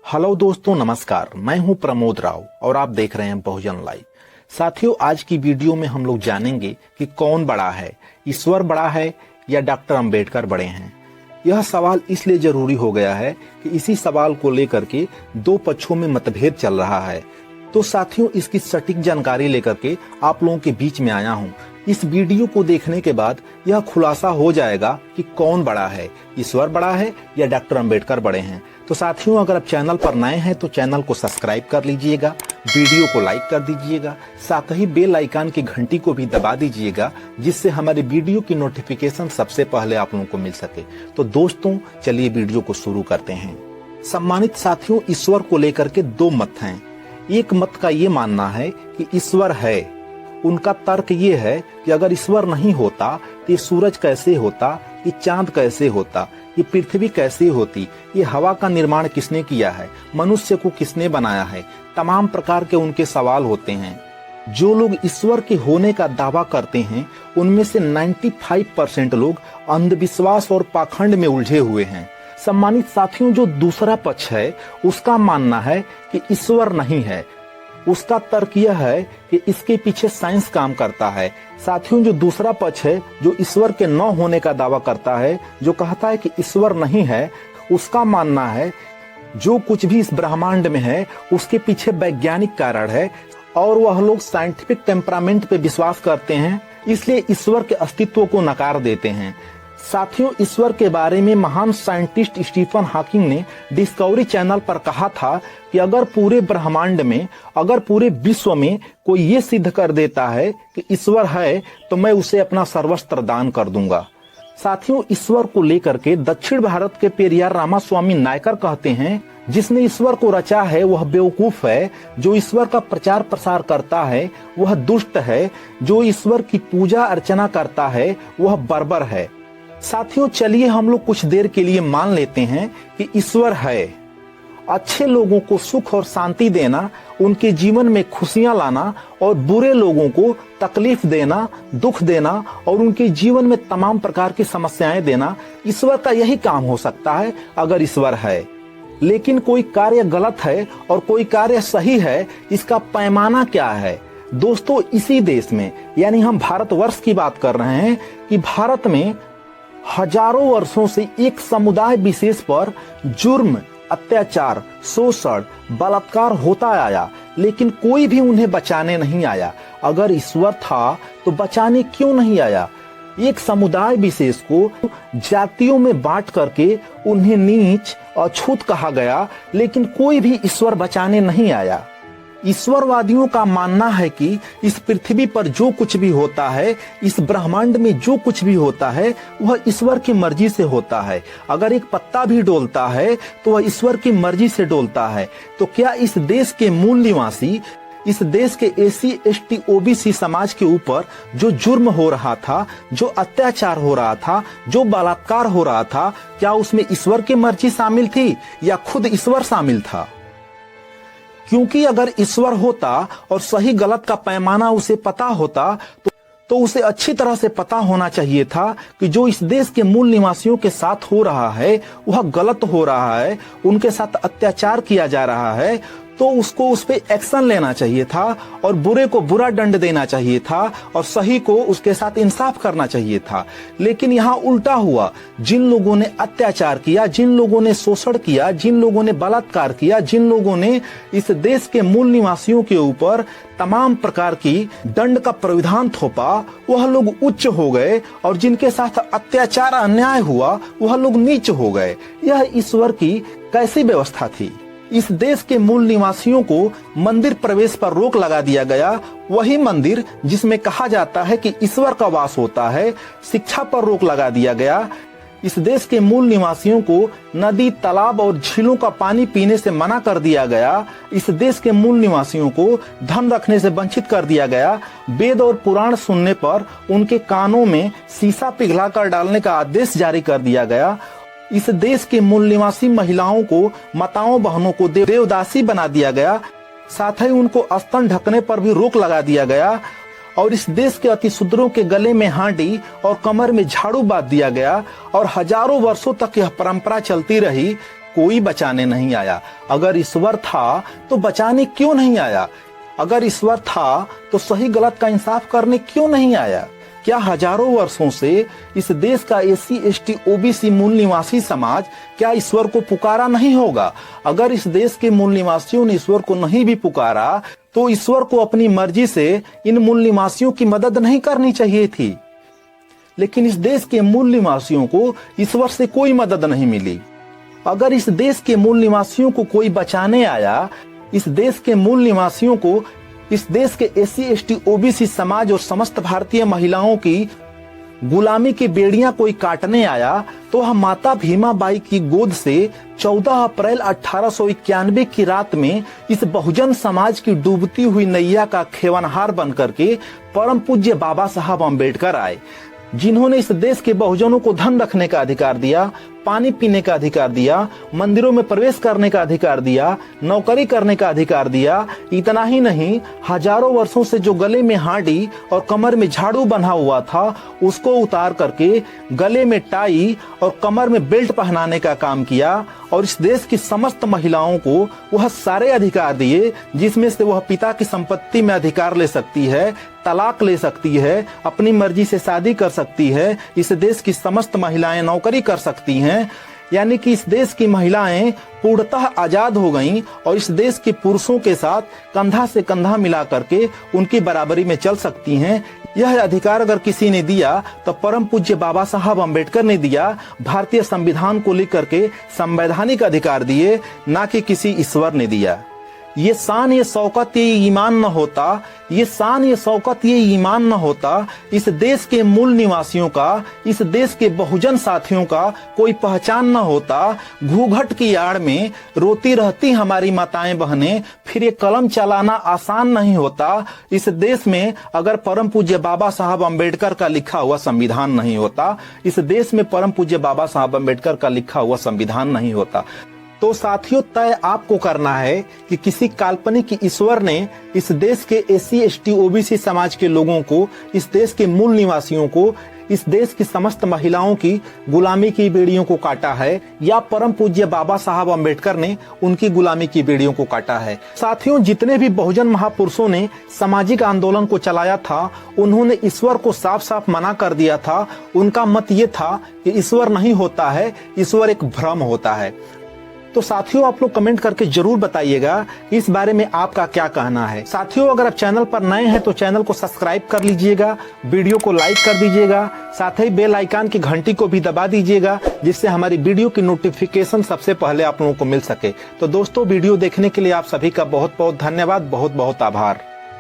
Hello दोस्तों, नमस्कार। मैं हूं प्रमोद राव और आप देख रहे हैं बहुजन लाइव। साथियों, आज की वीडियो में हम लोग जानेंगे कि कौन बड़ा है, ईश्वर बड़ा है या डॉक्टर अंबेडकर बड़े हैं। यह सवाल इसलिए जरूरी हो गया है कि इसी सवाल को लेकर के दो पक्षों में मतभेद चल रहा है। तो साथियों, इसकी सटीक जानकारी लेकर के आप लोगों के बीच में आया हूं। इस वीडियो को देखने के बाद यह खुलासा हो जाएगा कि कौन बड़ा है, ईश्वर बड़ा है या डॉक्टर अंबेडकर बड़े हैं। तो साथियों, अगर आप चैनल पर नए हैं तो चैनल को सब्सक्राइब कर लीजिएगा, वीडियो को लाइक कर दीजिएगा, साथ ही बेल आइकन की घंटी को भी दबा दीजिएगा, जिससे हमारे वीडियो की नोटिफिकेशन सबसे पहले आप लोगों को मिल सके। तो दोस्तों, चलिए वीडियो को शुरू करते हैं। सम्मानित साथियों, ईश्वर को लेकर के दो मत हैं। एक मत का ये मानना है कि ईश्वर है। उनका तर्क ये है कि अगर ईश्वर नहीं होता तो ये सूरज कैसे होता, ये चांद कैसे होता, ये पृथ्वी कैसे होती, ये हवा का निर्माण किसने किया है, मनुष्य को किसने बनाया है। तमाम प्रकार के उनके सवाल होते हैं। जो लोग ईश्वर के होने का दावा करते हैं उनमें से 95% लोग अंधविश्वास और पाखंड में उलझे हुए हैं। सम्मानित साथियों, जो दूसरा पक्ष है उसका मानना है कि ईश्वर नहीं है। उसका तर्क यह है कि इसके पीछे साइंस काम करता है। साथियों, जो दूसरा पक्ष है जो ईश्वर के न होने का दावा करता है, जो कहता है कि ईश्वर नहीं है, उसका मानना है जो कुछ भी इस ब्रह्मांड में है उसके पीछे वैज्ञानिक कारण है और वह लोग साइंटिफिक टेम्परामेंट पे विश्वास करते हैं, इसलिए ईश्वर के अस्तित्व को नकार देते हैं। साथियों, ईश्वर के बारे में महान साइंटिस्ट स्टीफन हॉकिंग ने डिस्कवरी चैनल पर कहा था कि अगर पूरे ब्रह्मांड में, अगर पूरे विश्व में कोई ये सिद्ध कर देता है कि ईश्वर है तो मैं उसे अपना सर्वस्त्र दान कर दूंगा। साथियों, ईश्वर को लेकर के दक्षिण भारत के पेरियार रामास्वामी नायकर कहते हैं, जिसने ईश्वर को रचा है वह बेवकूफ है, जो ईश्वर का प्रचार प्रसार करता है वह दुष्ट है, जो ईश्वर की पूजा अर्चना करता है वह बर्बर है। साथियों, चलिए हम लोग कुछ देर के लिए मान लेते हैं कि ईश्वर है। अच्छे लोगों को सुख और शांति देना, उनके जीवन में खुशियां लाना और बुरे लोगों को तकलीफ देना, दुख देना और उनके जीवन में तमाम प्रकार की समस्याएं देना, ईश्वर का यही काम हो सकता है अगर ईश्वर है। लेकिन कोई कार्य गलत है और कोई कार्य सही है, इसका पैमाना क्या है? दोस्तों, इसी देश में, यानी हम भारतवर्ष की बात कर रहे हैं कि भारत में हजारों वर्षों से एक समुदाय विशेष पर जुर्म, अत्याचार, शोषण, बलात्कार होता आया, लेकिन कोई भी उन्हें बचाने नहीं आया। अगर ईश्वर था तो बचाने क्यों नहीं आया? एक समुदाय विशेष को जातियों में बांट करके उन्हें नीच, अछूत कहा गया, लेकिन कोई भी ईश्वर बचाने नहीं आया। ईश्वरवादियों का मानना है कि इस पृथ्वी पर जो कुछ भी होता है, इस ब्रह्मांड में जो कुछ भी होता है, वह ईश्वर की मर्जी से होता है। अगर एक पत्ता भी डोलता है तो वह ईश्वर की मर्जी से डोलता है। तो क्या इस देश के मूल निवासी, इस देश के एसी, एसटी, ओबीसी समाज के ऊपर जो जुर्म हो रहा था, जो अत्याचार हो रहा था, जो बलात्कार हो रहा था, क्या उसमें ईश्वर की मर्जी शामिल थी या खुद ईश्वर शामिल था? क्योंकि अगर ईश्वर होता और सही गलत का पैमाना उसे पता होता तो उसे अच्छी तरह से पता होना चाहिए था कि जो इस देश के मूल निवासियों के साथ हो रहा है वह गलत हो रहा है, उनके साथ अत्याचार किया जा रहा है, तो उसको उस पे एक्शन लेना चाहिए था और बुरे को बुरा दंड देना चाहिए था और सही को उसके साथ इंसाफ करना चाहिए था। लेकिन यहाँ उल्टा हुआ। जिन लोगों ने अत्याचार किया, जिन लोगों ने शोषण किया, जिन लोगों ने बलात्कार किया, जिन लोगों ने इस देश के मूल निवासियों के ऊपर तमाम प्रकार की दंड का प्राविधान थोपा, वह लोग उच्च हो गए और जिनके साथ अत्याचार अन्याय हुआ वह लोग नीच हो गए। यह ईश्वर की कैसी व्यवस्था थी? इस देश के मूल निवासियों को मंदिर प्रवेश पर रोक लगा दिया गया, वही मंदिर जिसमें कहा जाता है कि ईश्वर का वास होता है। शिक्षा पर रोक लगा दिया गया। इस देश के मूल निवासियों को नदी, तालाब और झीलों का पानी पीने से मना कर दिया गया। इस देश के मूल निवासियों को धन रखने से वंचित कर दिया गया। वेद और पुराण सुनने पर उनके कानों में शीशा पिघलाकर डालने का आदेश जारी कर दिया गया। इस देश के मूल निवासी महिलाओं को, माताओं बहनों को देवदासी बना दिया गया। साथ ही उनको स्तन ढकने पर भी रोक लगा दिया गया और इस देश के अतिशूद्रों के गले में हांडी और कमर में झाड़ू बांध दिया गया और हजारों वर्षों तक यह परंपरा चलती रही। कोई बचाने नहीं आया। अगर ईश्वर था तो बचाने क्यों नहीं आया? अगर ईश्वर था तो सही गलत का इंसाफ करने क्यों नहीं आया? क्या हजारों वर्षों से इस देश का एससी एसटी ओबीसी मूल निवासी समाज क्या ईश्वर को पुकारा नहीं होगा? अगर इस देश के मूल निवासियों ने ईश्वर को नहीं भी पुकारा तो ईश्वर को अपनी मर्जी से इन मूल निवासियों की मदद नहीं करनी चाहिए थी। लेकिन इस देश के मूल निवासियों को ईश्वर से कोई मदद नहीं मिली। अगर इस देश के मूल निवासियों को कोई बचाने आया, इस देश के मूल निवासियों को, इस देश के एससी एसटी ओबीसी समाज और समस्त भारतीय महिलाओं की गुलामी की बेड़ियां कोई काटने आया, तो वह माता भीमाबाई की गोद से 14 अप्रैल 1891 की रात में इस बहुजन समाज की डूबती हुई नैया का खेवनहार बनकर के परम पूज्य बाबा साहब अम्बेडकर आए, जिन्होंने इस देश के बहुजनों को धन रखने का अधिकार दिया, पानी पीने का अधिकार दिया, मंदिरों में प्रवेश करने का अधिकार दिया, नौकरी करने का अधिकार दिया। इतना ही नहीं, हजारों वर्षों से जो गले में हांडी और कमर में झाड़ू बंधा हुआ था, उसको उतार करके गले में टाई और कमर में बेल्ट पहनाने का काम किया और इस देश की समस्त महिलाओं को वह सारे अधिकार दिए जिसमें से वह पिता की संपत्ति में अधिकार ले सकती है, तलाक ले सकती है, अपनी मर्जी से शादी कर सकती है, इस देश की समस्त महिलाएं नौकरी कर सकती हैं। यानी कि इस देश की महिलाएं पूर्णतः आजाद हो गईं और इस देश के पुरुषों के साथ कंधा से कंधा मिला करके उनकी बराबरी में चल सकती हैं। यह अधिकार अगर किसी ने दिया तो परम पूज्य बाबा साहब अम्बेडकर ने दिया। भारतीय संविधान को लेकर के संवैधानिक अधिकार दिए, ना कि किसी ईश्वर ने दिया। ये शान ये शौकत ये ईमान न होता, ये शान ये शौकत ये ईमान न होता, इस देश के मूल निवासियों का, इस देश के बहुजन साथियों का कोई पहचान न होता। घूंघट की आड़ में रोती रहती हमारी माताएं बहनें, फिर ये कलम चलाना आसान नहीं होता। इस देश में अगर परम पूज्य बाबा साहब अम्बेडकर का लिखा हुआ संविधान नहीं होता, इस देश में परम पूज्य बाबा साहब अम्बेडकर का लिखा हुआ संविधान नहीं होता। तो साथियों, तय आपको करना है कि किसी काल्पनिक ईश्वर ने इस देश के एससी एसटी ओबीसी समाज के लोगों को, इस देश के मूल निवासियों को, इस देश की समस्त महिलाओं की गुलामी की बेड़ियों को काटा है, या परम पूज्य बाबा साहब अम्बेडकर ने उनकी गुलामी की बेड़ियों को काटा है। साथियों, जितने भी बहुजन महापुरुषों ने सामाजिक आंदोलन को चलाया था, उन्होंने ईश्वर को साफ साफ मना कर दिया था। उनका मत ये था कि ईश्वर नहीं होता है, ईश्वर एक भ्रम होता है। तो साथियों, आप लोग कमेंट करके जरूर बताइएगा कि इस बारे में आपका क्या कहना है। साथियों, अगर आप चैनल पर नए हैं तो चैनल को सब्सक्राइब कर लीजिएगा, वीडियो को लाइक कर दीजिएगा, साथ ही बेल आइकन की घंटी को भी दबा दीजिएगा, जिससे हमारी वीडियो की नोटिफिकेशन सबसे पहले आप लोगों को मिल सके। तो दोस्तों, वीडियो देखने के लिए आप सभी का बहुत बहुत धन्यवाद, बहुत बहुत आभार।